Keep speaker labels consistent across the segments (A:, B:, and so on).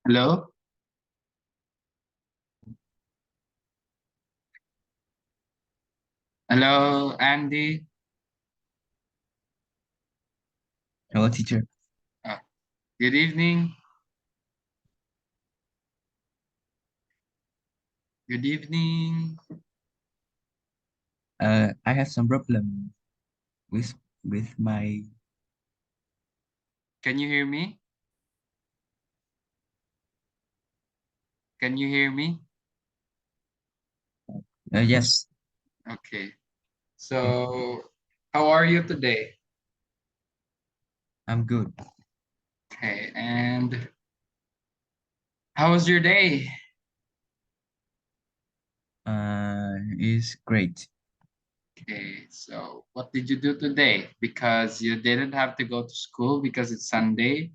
A: Hello? Hello, Andy.
B: Hello, teacher.
A: Uh, Good evening. Good evening.
B: I have some problem with with my
A: Can you hear me? Can you hear me?
B: yes.
A: Okay.
B: Okay,
A: So, how are you today?
B: I'm good.
A: Okay. And how was your day?
B: Is great.
A: Okay. So, what did you do today? Because you didn't have to go to school because it's Sunday.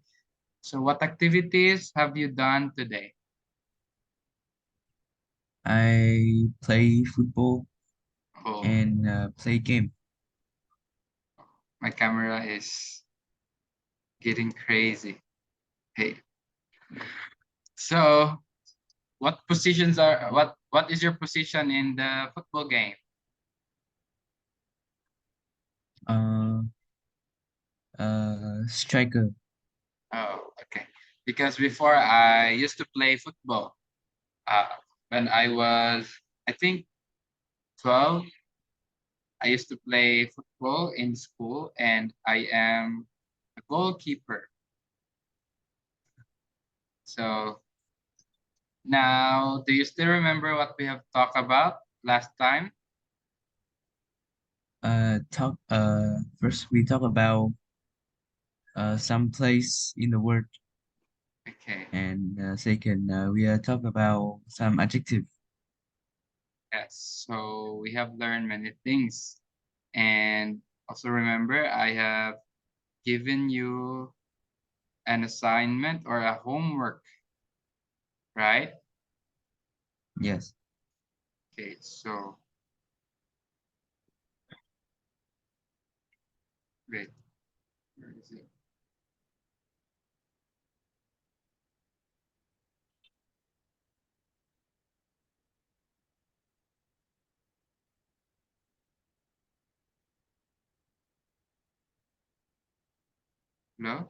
A: So, what activities have you done today?
B: I play football
A: Oh,
B: and play game.
A: my camera is getting crazy. Hey. So, what is your position in the football game?
B: Uh, Striker.
A: Oh, okay. Because before I used to play football. Uh, when I was, I think, 12, I used to play football in school and I am a goalkeeper. So now, do you still remember what we have talked about last time?
B: Talk. First we talk about some place in the world,
A: Okay.
B: and second we talk about some adjective.
A: Yes. So we have learned many things. And also remember, I have given you an assignment or a homework, right?
B: Yes.
A: Okay, so wait, where is it? No?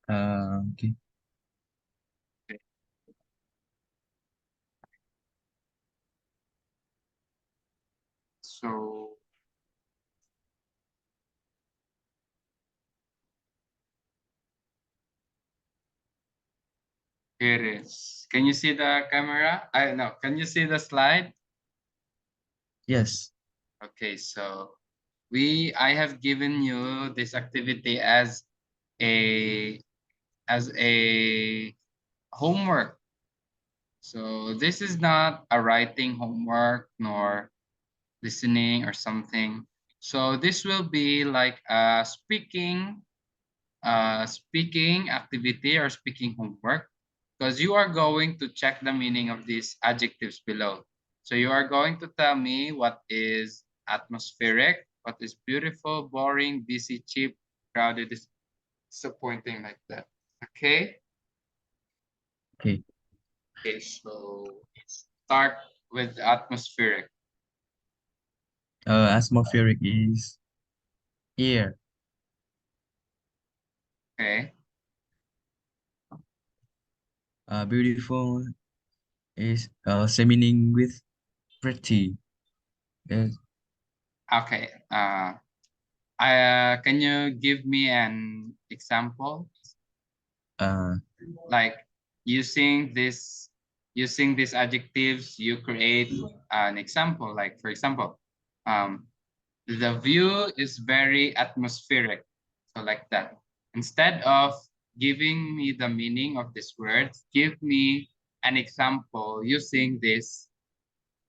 B: Okay.
A: Okay, so here it is. Can you see the camera? I know. Can you see the slide?
B: Yes.
A: Okay, so I have given you this activity a as a homework. So this is not a writing homework nor listening or something. So this will be like a speaking activity or speaking homework because you are going to check the meaning of these adjectives below. So you are going to tell me what is atmospheric, what is beautiful, boring, busy, cheap, crowded, disappointing, like that. Okay?
B: Okay.
A: Okay, so start with atmospheric.
B: Atmospheric is air.
A: Okay.
B: Beautiful is same meaning with pretty. Yes.
A: Okay. Can you give me an example?
B: Uh,
A: Like using this using these adjectives, you create an example. Like for example, um, the view is very atmospheric. So like that. Instead of giving me the meaning of this word, give me an example using these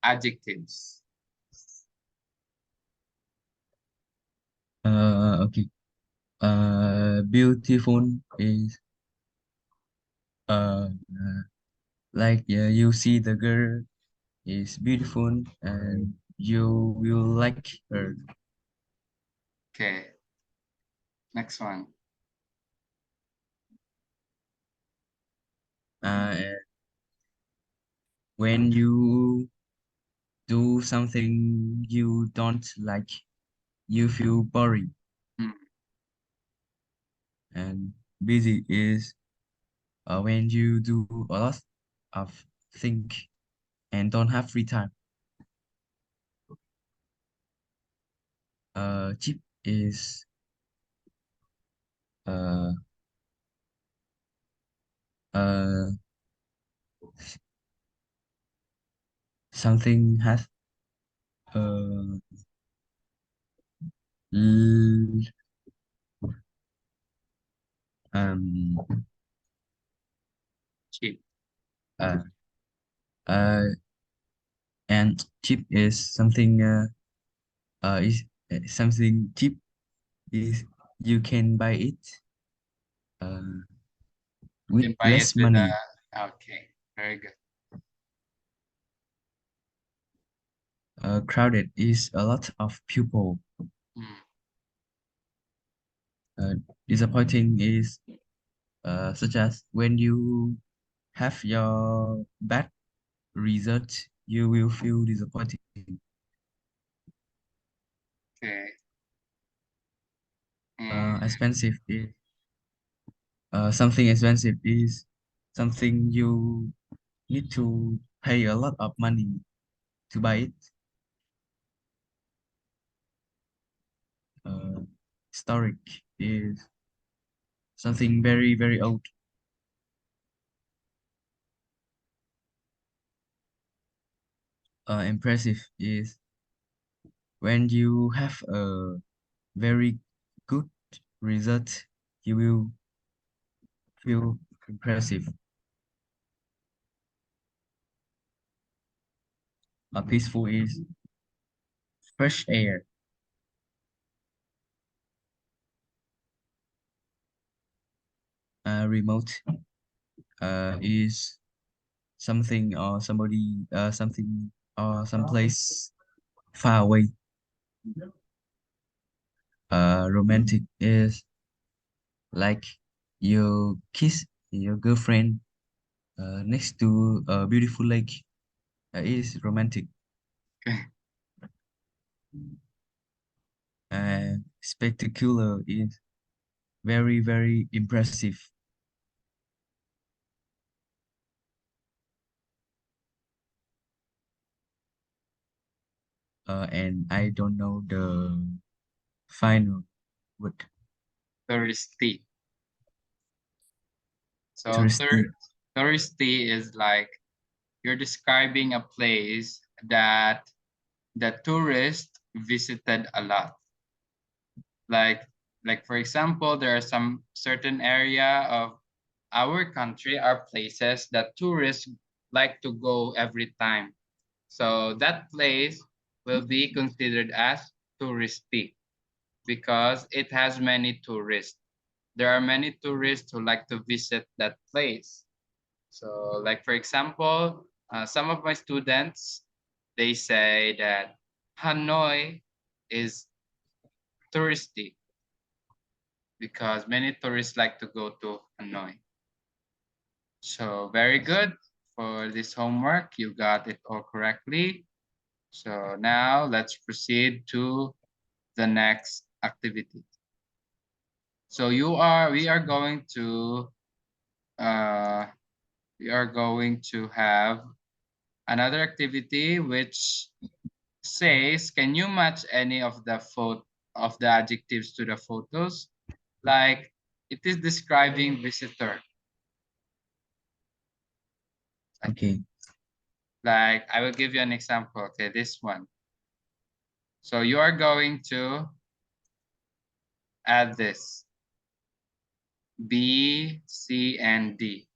A: adjectives.
B: okay. Beautiful is uh, like you see the girl is beautiful and you will like her.
A: Okay, next one.
B: And when you do something you don't like, you feel boring.
A: mm,
B: And busy is when you do a lot of think and don't have free time. Cheap is uh, uh, something has uh, l- um,
A: cheap.
B: uh, uh, and cheap is something cheap is you can buy it uh,
A: You
B: with
A: can buy it
B: less
A: with
B: money.
A: okay, very good.
B: Crowded is a lot of people.
A: Mm,
B: Uh, Disappointing is such as when you have your bad result, you will feel disappointed.
A: okay. And
B: Expensive is something expensive is something you need to pay a lot of money to buy it. Uh, Historic is something very, very old. Impressive is when you have a very good result, you will feel impressive. Peaceful is fresh air. Remote is something or somebody, something or someplace far away. Romantic is like you kiss your girlfriend next to a beautiful lake. Is romantic.
A: okay.
B: Spectacular is very, very impressive. And I don't know the final word.
A: Touristy. So
B: Touristy.
A: touristy is like you're describing a place that the tourist visited a lot. Like for example, there are some certain area of our country are places that tourists like to go every time. So that place will be considered as touristy because it has many tourists. There are many tourists who like to visit that place. So, like for example, some of my students they say that Hanoi is touristy because many tourists like to go to Hanoi. So, very good for this homework. You got it all correctly. So, now let's proceed to the next activity. So, we are going to, uh, we are going to have another activity which says, can you match any of the adjectives to the photos? Like it is describing visitor. Like,
B: Okay.
A: I will give you an example. Okay, this one. So you are going to add this B, C, and D.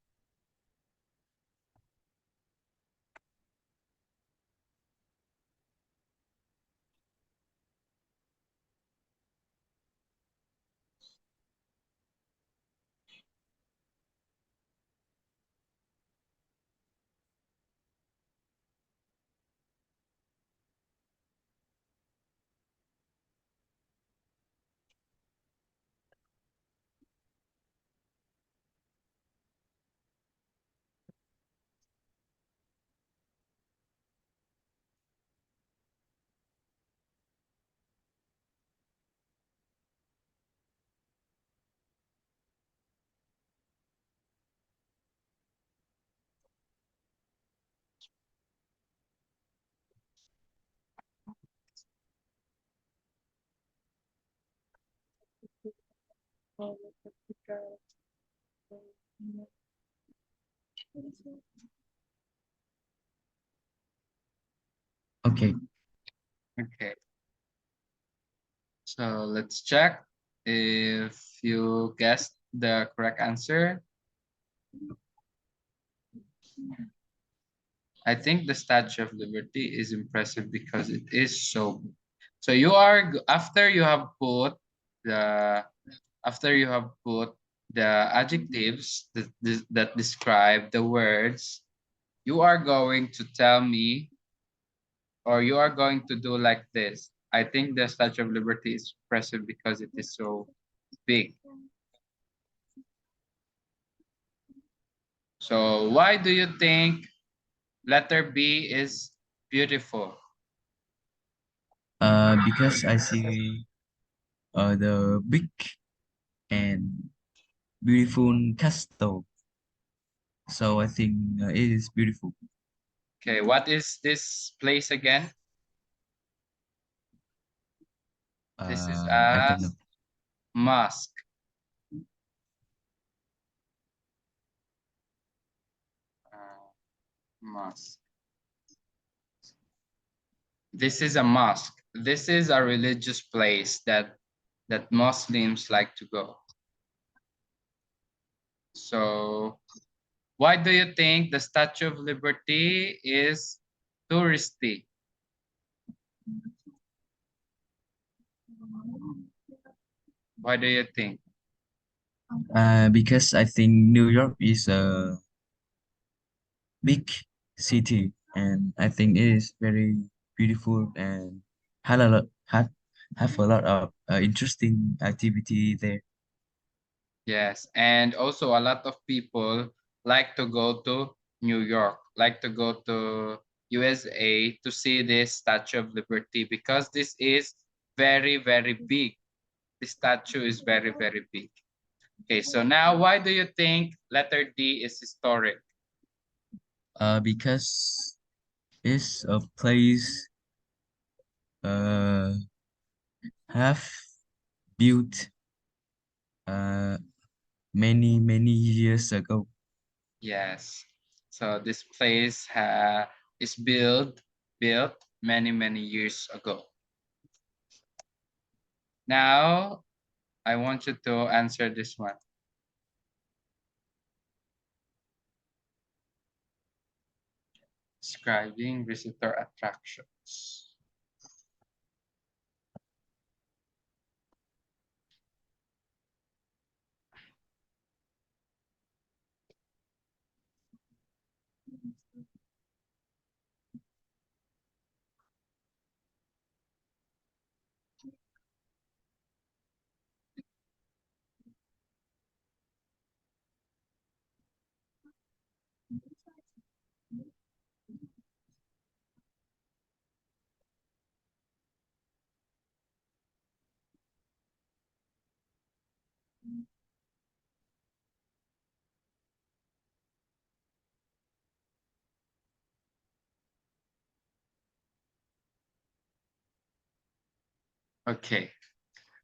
B: Okay.
A: Okay. So let's check if you guessed the correct answer. I think the Statue of Liberty is impressive because it is so. So you are after you have put the after you have put the adjectives that describe the words, you are going to tell me, or you are going to do like this. I think the Statue of Liberty is impressive because it is so big. So why do you think letter B is beautiful?
B: Because I see the big and beautiful castle, so I think it is beautiful.
A: Okay, what is this place again? This is
B: I
A: a
B: don't know.
A: mosque. Mosque. This is a mosque. This is a religious place that Muslims like to go. So, why do you think the Statue of Liberty is touristy? Why do you think?
B: Because I think New York is a big city, and I think it is very beautiful and had a lot have a lot of interesting activity there.
A: Yes, and also a lot of people like to go to New York, like to go to USA to see this Statue of Liberty because this is very, very big. The statue is very, very big. Okay, so now why do you think letter D is historic?
B: Because it's a place uh have built uh many years ago.
A: Yes. So this place is built many, many years ago. Now, I want you to answer this one. Describing visitor attractions. Okay.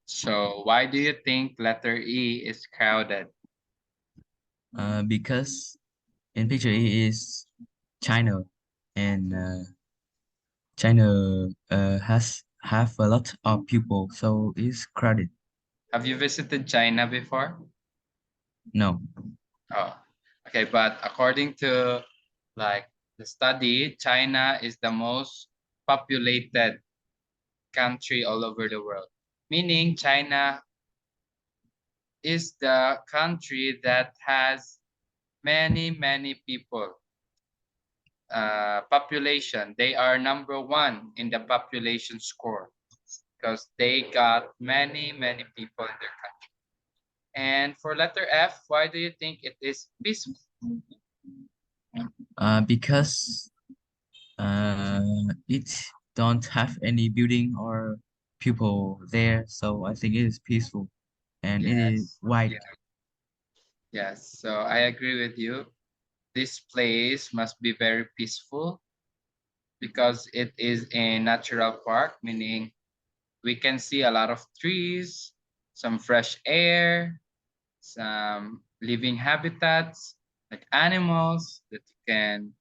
A: So why do you think letter E is crowded?
B: Because in picture it is China, and China has have a lot of people, so it's crowded.
A: Have you visited China before?
B: No.
A: Oh, okay. But according to like the study, China is the most populated country all over the world. Meaning China is the country that has many, many people. Population. They are number one in the population score because they got many, many people in their country. And for letter F, why do you think it is peaceful?
B: Because uh, it don't have any building or people there, so I think it is peaceful and it is
A: Yes.
B: wide.
A: Yeah. Yes. So I agree with you. This place must be very peaceful because it is a natural park, meaning we can see a lot of trees, some fresh air. some living habitats like animals that you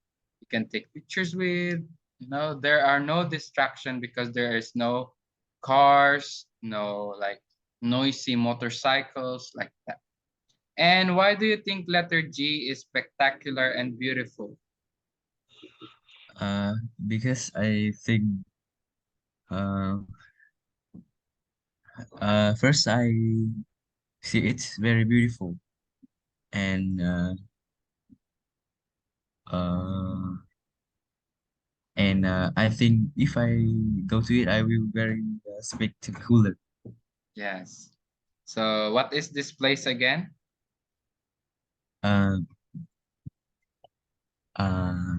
A: can take pictures with. You know, there are no distraction because there is no cars, no like noisy motorcycles like that. And why do you think letter G is spectacular and beautiful?
B: Uh, because I think uh, first I see it's very beautiful, and uh, I think if I go to it, I will very spectacular.
A: Yes. So what is this place again?
B: Uh, uh,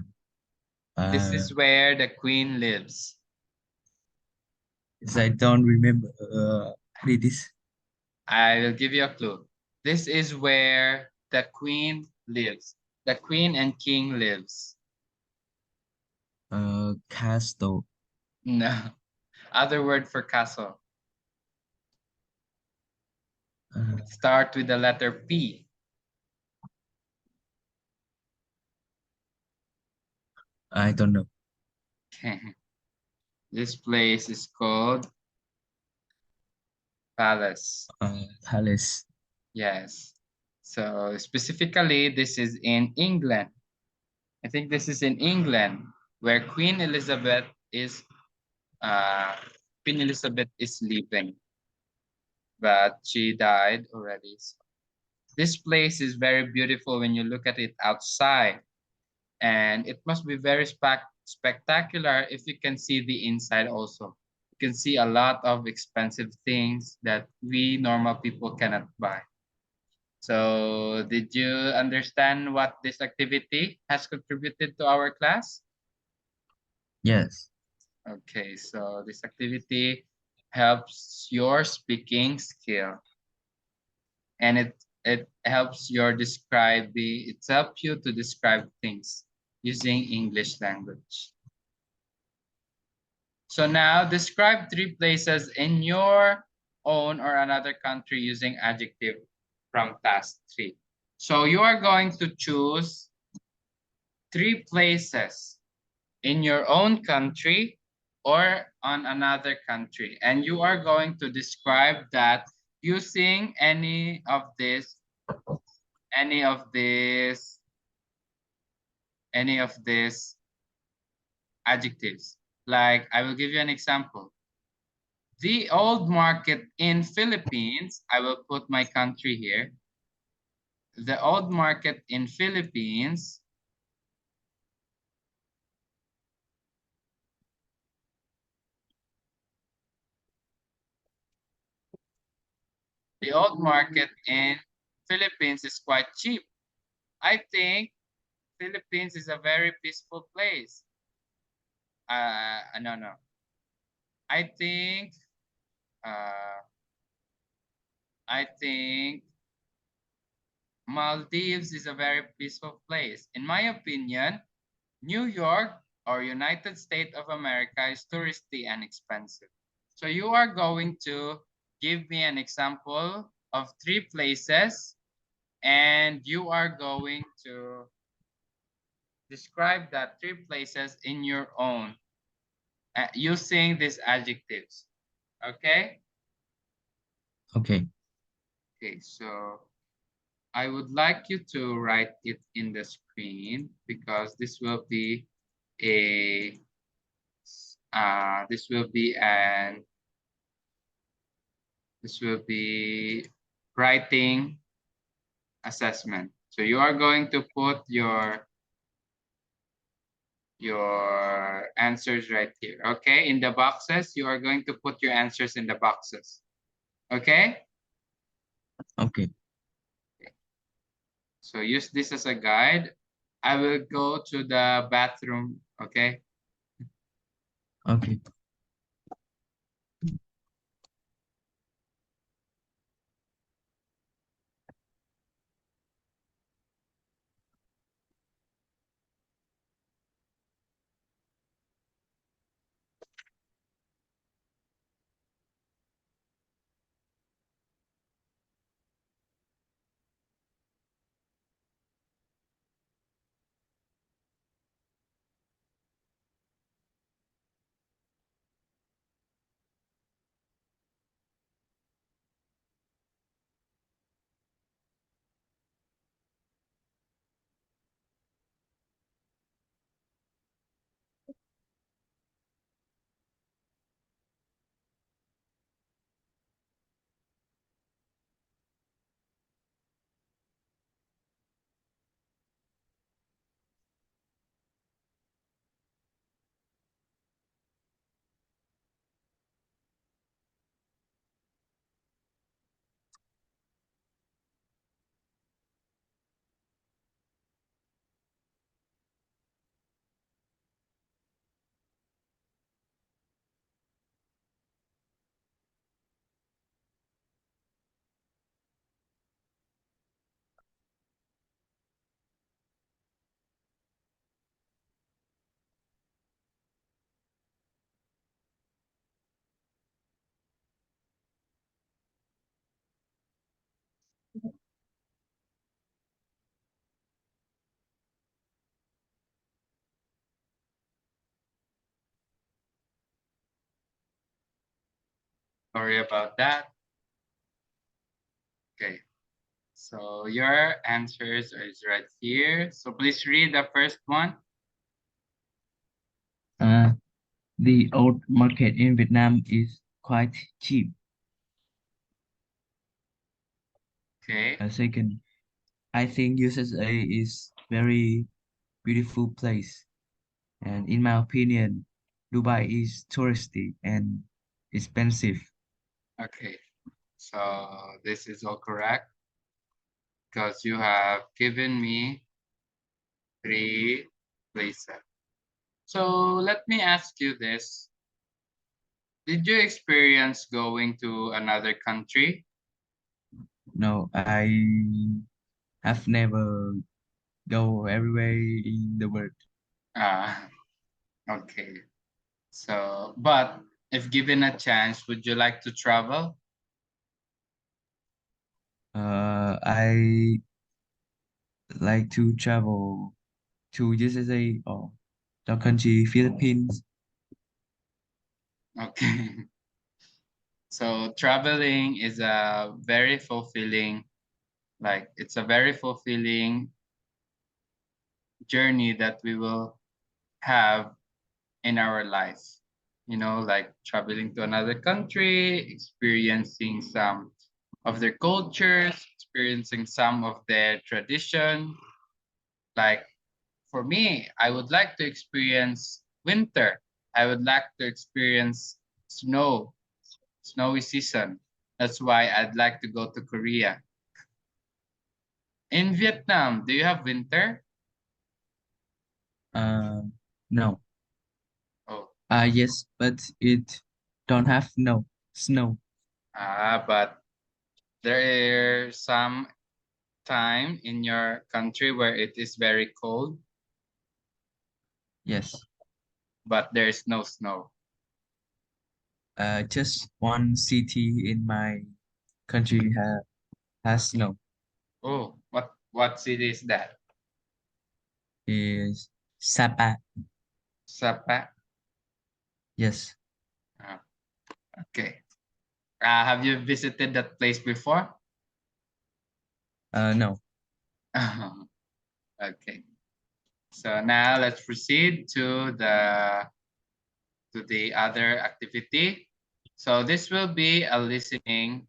A: This
B: uh,
A: is where the queen lives.
B: yes, I don't remember. It is
A: I will give you a clue. This is where the queen lives. The queen and king lives.
B: castle.
A: No. Other word for castle.
B: Uh,
A: It starts with the letter P.
B: I don't know.
A: This place is called Palace.
B: Palace.
A: Yes. So specifically, this is in England. I think this is in England where uh, Queen Elizabeth is living, but she died already. So this place is very beautiful when you look at it outside, and it must be very spectacular if you can see the inside also. You can see a lot of expensive things that we normal people cannot buy. So, did you understand what this activity has contributed to our class?
B: Yes.
A: Okay, so this activity helps your speaking skill, and it helps your it helps you to describe things using English language. So now describe three places in your own or another country using adjective from task 3. So you are going to choose three places in your own country or on another country, and you are going to describe that using any of these any of these adjectives. Like I will give you an example. The old market in Philippines, I will put my country here. The old market in Philippines, the old market in Philippines is quite cheap. I think Philippines is a very peaceful place. No, no. I think, uh, I think Maldives is a very peaceful place. In my opinion, New York or United States of America is touristy and expensive. So you are going to give me an example of three places and you are going to describe that three places in your own using these adjectives. Okay?
B: Okay.
A: Okay, so I would like you to write it in the screen because a this will be an this will be writing assessment. So you are going to put your answers right here. Okay, in the boxes, you are going to put your answers in the boxes. Okay,
B: Okay.
A: so use this as a guide. I will go to the bathroom. Okay.
B: Okay.
A: Sorry about that. Okay. So your answers is right here. So please read the first one.
B: Uh, the old market in Vietnam is quite cheap.
A: Okay.
B: Second, I think USA is very beautiful place, and in my opinion, Dubai is touristy and expensive.
A: Okay. So this is all correct because you have given me three places. So let me ask you this. Did you experience going to another country?
B: No, I have never go everywhere in the world.
A: Ah, okay. So, but if given a chance, would you like to travel?
B: I like to travel to USA or the country Philippines.
A: Okay. So traveling is a very fulfilling, like it's a very fulfilling journey that we will have in our life. You know, like traveling to another country, experiencing some of their cultures, experiencing some of their tradition. Like for me, I would like to experience winter. I would like to experience snow, snowy season. That's why I'd like to go to Korea. In Vietnam, do you have winter?
B: Uh, no.
A: Oh,
B: Yes, but it don't have no snow.
A: but there are some time in your country where it is very cold,
B: Yes.
A: but there is no snow.
B: Just one city in my country has snow.
A: Oh, what city is that?
B: Is Sapa.
A: Sapa.
B: Yes.
A: Ah, okay. Have you visited that place before?
B: No.
A: Okay. So now let's proceed to the other activity. So this will be a listening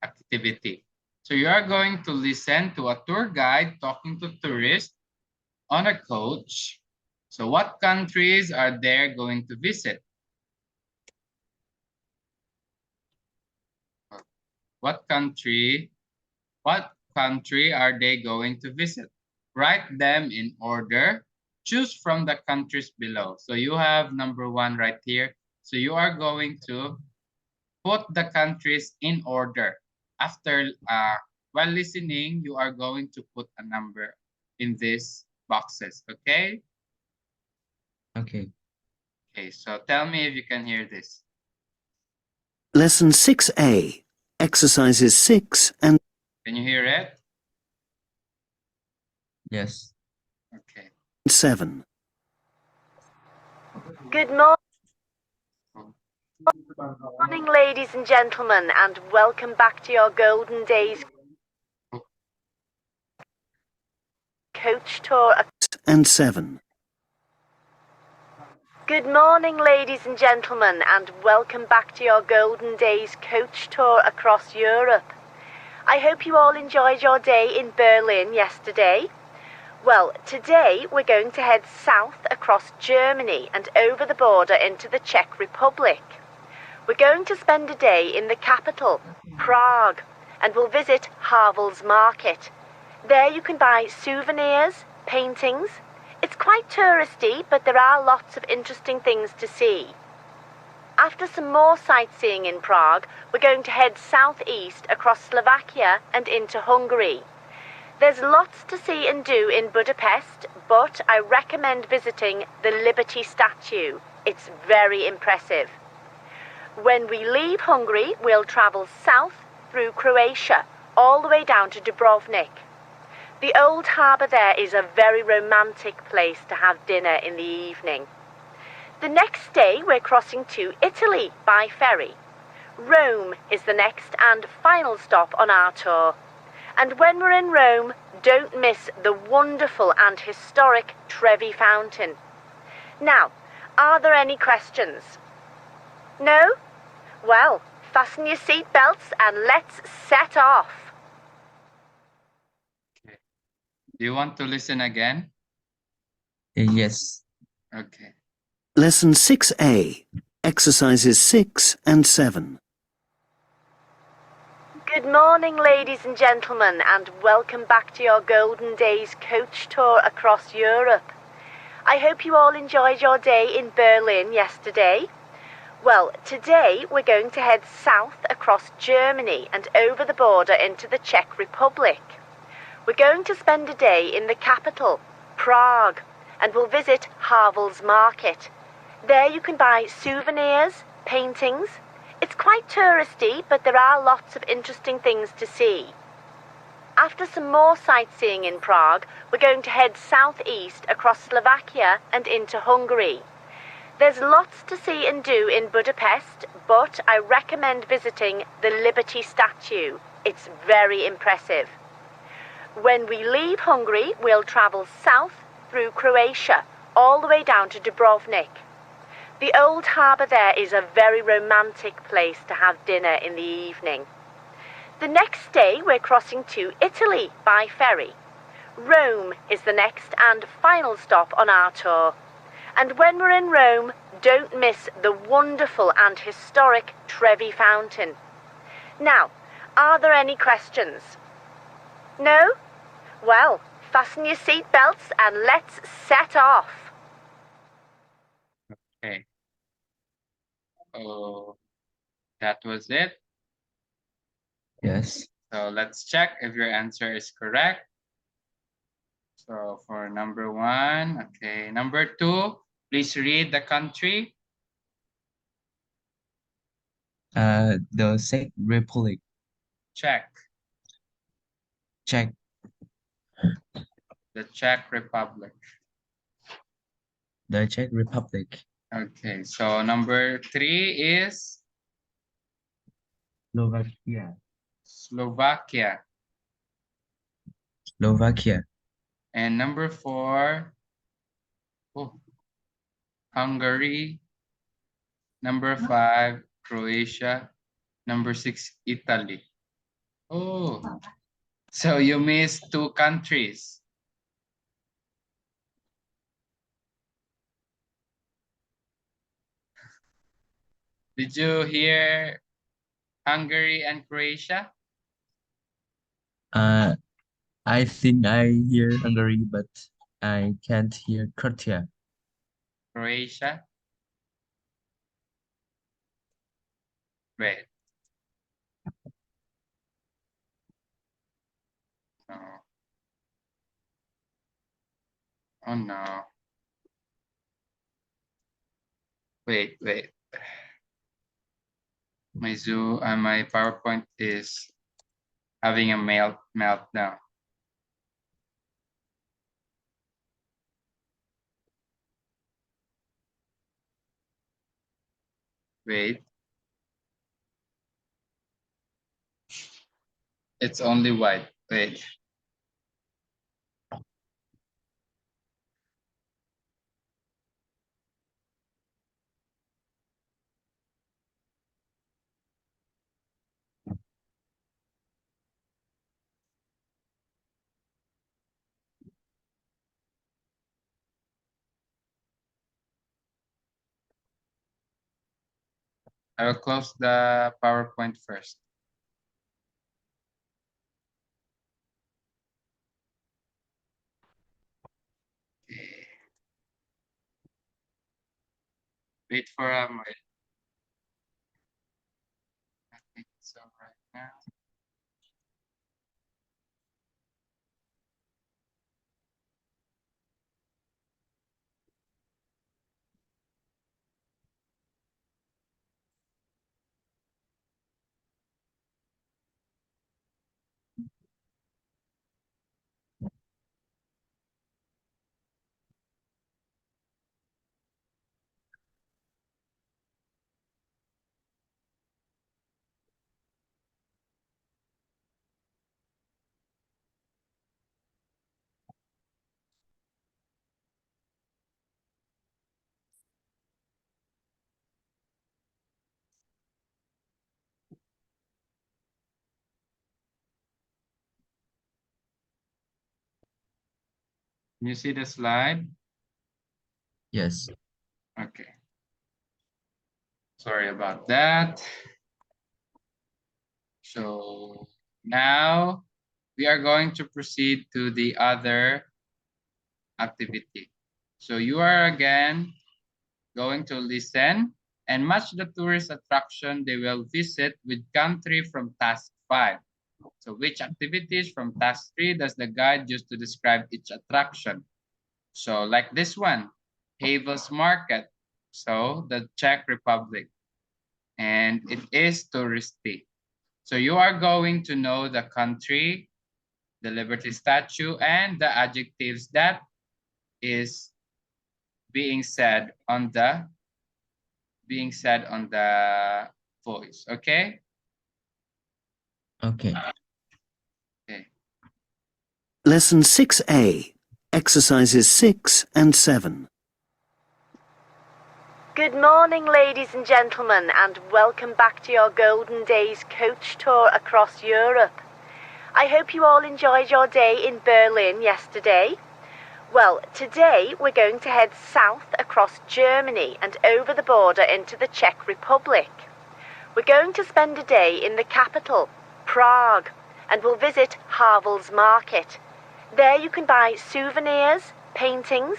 A: activity. So you are going to listen to a tour guide talking to tourists on a coach. So what countries are there going to visit? What country What country are they going to visit? Write them in order. Choose from the countries below. So you have number one right here. So you are going to put the countries in order. After, while listening, you are going to put a number in these boxes. Okay?
B: Okay.
A: Okay, so tell me if you can hear this.
C: Lesson 6A, exercises 6 and
A: Can you hear it?
B: Yes.
A: Okay.
C: 7.
D: Good morning, ladies and gentlemen, and welcome back to your Golden Days coach tour.
C: And 7.
D: Good morning, ladies and gentlemen, and welcome back to your Golden Days coach tour across Europe. I hope you all enjoyed your day in Berlin yesterday. Well, today we're going to head south across Germany and over the border into the Czech Republic. We're going to spend a day in the capital, Prague, and we'll visit Havel's Market. There you can buy souvenirs, paintings. It's quite touristy, but there are lots of interesting things to see. After some more sightseeing in Prague, we're going to head southeast across Slovakia and into Hungary. There's lots to see and do in Budapest, but I recommend visiting the Liberty Statue. It's very impressive. When we leave Hungary, we'll travel south through Croatia, all the way down to Dubrovnik. The old harbour there is a very romantic place to have dinner in the evening. The next day we're crossing to Italy by ferry. Rome is the next and final stop on our tour. And when we're in Rome, don't miss the wonderful and historic Trevi Fountain. Now, are there any questions? No? Well, fasten your seatbelts and let's set off.
A: Okay. Do you want to listen again?
B: Yes.
A: Okay.
C: Lesson 6A, exercises 6 and 7.
D: Good morning, ladies and gentlemen, and welcome back to your Golden Days coach tour across Europe. I hope you all enjoyed your day in Berlin yesterday. Well, today we're going to head south across Germany and over the border into the Czech Republic. We're going to spend a day in the capital, Prague, and we'll visit Havel's Market. There you can buy souvenirs, paintings. It's quite touristy, but there are lots of interesting things to see. After some more sightseeing in Prague, we're going to head southeast across Slovakia and into Hungary. There's lots to see and do in Budapest, but I recommend visiting the Liberty Statue. It's very impressive. When we leave Hungary, we'll travel south through Croatia, all the way down to Dubrovnik. The old harbour there is a very romantic place to have dinner in the evening. The next day we're crossing to Italy by ferry. Rome is the next and final stop on our tour. And when we're in Rome, don't miss the wonderful and historic Trevi Fountain. Now, are there any questions? No? Well, fasten your seatbelts and let's set off.
A: Okay. Oh, that was it.
B: Yes.
A: So let's check if your answer is correct. So for number 1, okay. Number 2, please read the country.
B: The Czech Republic.
A: Czech.
B: Czech.
A: The Czech Republic.
B: The Czech Republic.
A: Okay, so number 3 is
B: Slovakia.
A: Slovakia.
B: Slovakia.
A: And number 4, Hungary. Number 5, Croatia. Number 6, Italy. Oh, so you missed 2 countries. Did you hear Hungary and Croatia?
B: I think I hear Hungary, but I can't hear Croatia.
A: Croatia. Wait. No. Oh no. Wait. My PowerPoint is having a meltdown. Wait. It's only white. Wait. I will close the PowerPoint first. Okay. Wait for a moment. I think so right now. Can you see the slide?
B: Yes.
A: Okay. Sorry about that. So now we are going to proceed to the other activity. So you are again going to listen and match the tourist attraction they will visit with country from task 5. So which activities from task 3 does the guide use to describe each attraction? So like this one, Havel's Market. So the Czech Republic. And it is touristy. So you are going to know the country, the Liberty Statue, and the adjectives that is being said on the voice. Okay?
B: Okay.
A: Okay.
C: Lesson 6A, exercises 6 and 7.
D: Good morning, ladies and gentlemen, and welcome back to your Golden Days coach tour across Europe. I hope you all enjoyed your day in Berlin yesterday. Well, today we're going to head south across Germany and over the border into the Czech Republic. We're going to spend a day in the capital, Prague, and we'll visit Havel's Market. There you can buy souvenirs, paintings.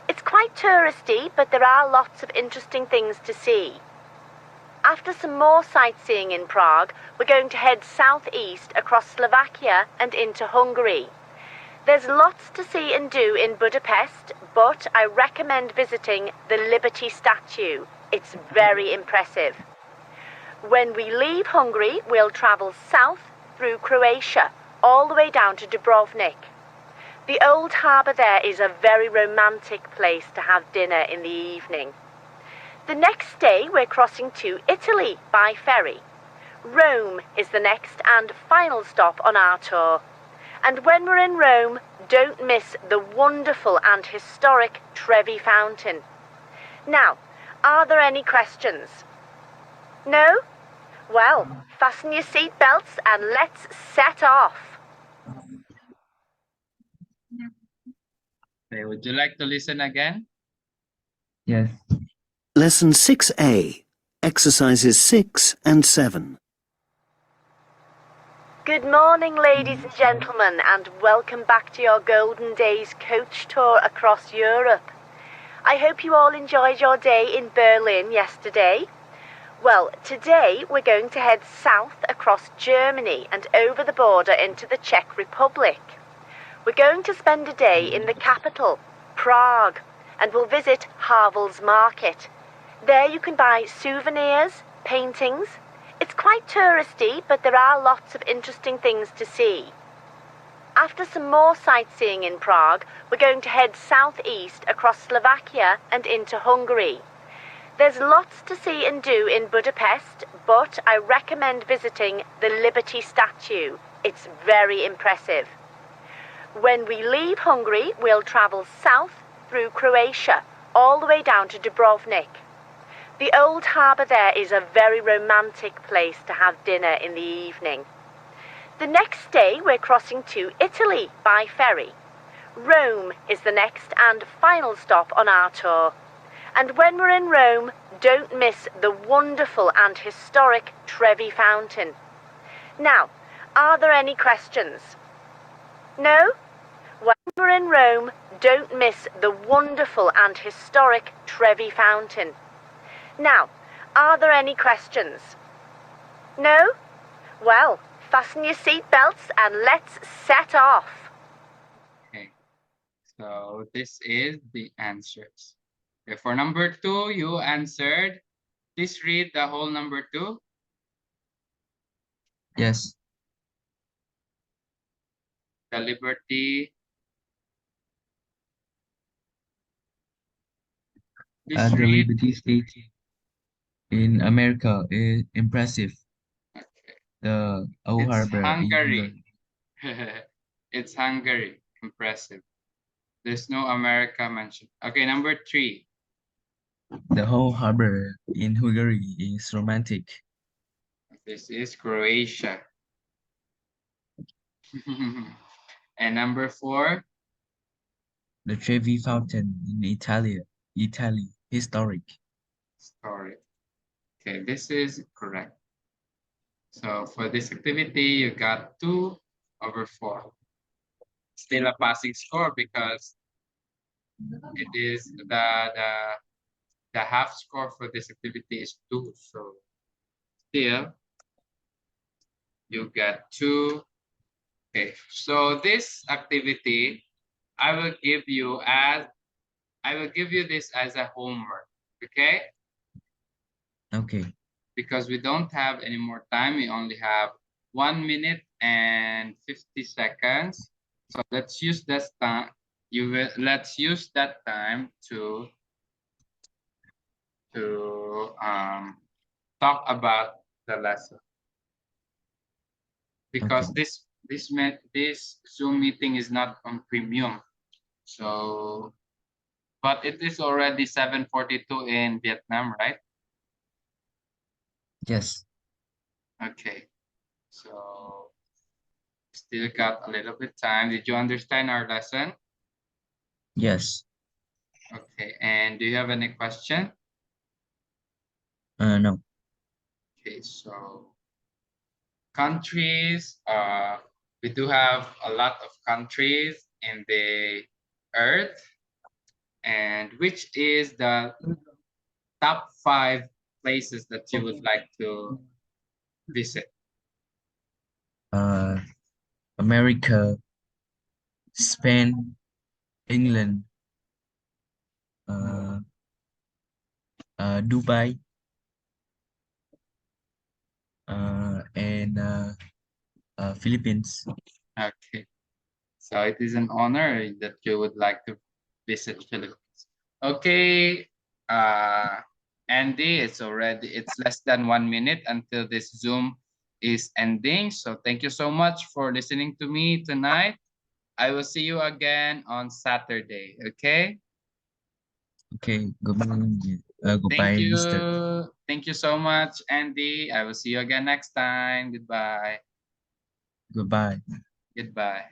D: It's quite touristy, but there are lots of interesting things to see. After some more sightseeing in Prague, we're going to head southeast across Slovakia and into Hungary. There's lots to see and do in Budapest, but I recommend visiting the Liberty Statue. It's very impressive. When we leave Hungary, we'll travel south through Croatia, all the way down to Dubrovnik. The old harbour there is a very romantic place to have dinner in the evening. The next day we're crossing to Italy by ferry. Rome is the next and final stop on our tour. And when we're in Rome, don't miss the wonderful and historic Trevi Fountain. Now, are there any questions? No? Well, fasten your seatbelts and let's set off.
A: Okay, would you like to listen again?
B: Yes.
C: Lesson 6A, exercises 6 and 7.
D: Good morning, ladies and gentlemen, and welcome back to your Golden Days coach tour across Europe. I hope you all enjoyed your day in Berlin yesterday. Well, today we're going to head south across Germany and over the border into the Czech Republic. We're going to spend a day in the capital, Prague, and we'll visit Havel's Market. There you can buy souvenirs, paintings. It's quite touristy, but there are lots of interesting things to see. After some more sightseeing in Prague, we're going to head southeast across Slovakia and into Hungary. There's lots to see and do in Budapest, but I recommend visiting the Liberty Statue. It's very impressive. When we leave Hungary, we'll travel south through Croatia, all the way down to Dubrovnik. The old harbour there is a very romantic place to have dinner in the evening. The next day we're crossing to Italy by ferry. Rome is the next and final stop on our tour. And when we're in Rome, don't miss the wonderful and historic Trevi Fountain. Now, are there any questions? No? When we're in Rome, don't miss the wonderful and historic Trevi Fountain. Now, are there any questions? No? Well, fasten your seatbelts and let's set off.
A: Okay. So this is the answers. Okay, for number 2, you answered. Please read the whole number 2.
B: Yes.
A: The Liberty. Please
B: The
A: read.
B: Liberty Statue in America is impressive.
A: Okay.
B: The old
A: It's
B: harbor in
A: Hungary.
B: Hungary.
A: It's Hungary. Impressive. There's no America mentioned. Okay, number 3.
B: The whole harbor in Hungary is romantic.
A: This is Croatia. And number 4.
B: The Trevi Fountain in Italy, historic.
A: Story. Okay, this is correct. So for this activity, you got 2/4. Still a passing score because it is the half score for this activity is 2. So still you get 2. Okay. So this activity, I will give you as I will give you this as a homework. Okay?
B: Okay.
A: Because we don't have any more time. We only have 1 minute and 50 seconds. So let's use this time. Let's use that time to talk about the lesson.
B: Okay.
A: Because this Zoom meeting is not on premium. So but it is already 7:42 in Vietnam, right?
B: Yes.
A: Okay. So still got a little bit time. Did you understand our lesson?
B: Yes.
A: Okay. And do you have any question?
B: No.
A: Okay. So countries, we do have a lot of countries in the earth. And which is the top 5 places that you would like to visit?
B: Uh, America, Spain, England, uh, Dubai, and Philippines.
A: Okay. So it is an honor that you would like to visit Philippines. Okay, Andy, it's less than 1 minute until this Zoom is ending. So thank you so much for listening to me tonight. I will see you again on Saturday. Okay.
B: Okay. Goodbye, Mister.
A: Thank you so much, Andy. I will see you again next time. Goodbye.
B: Goodbye.
A: Goodbye.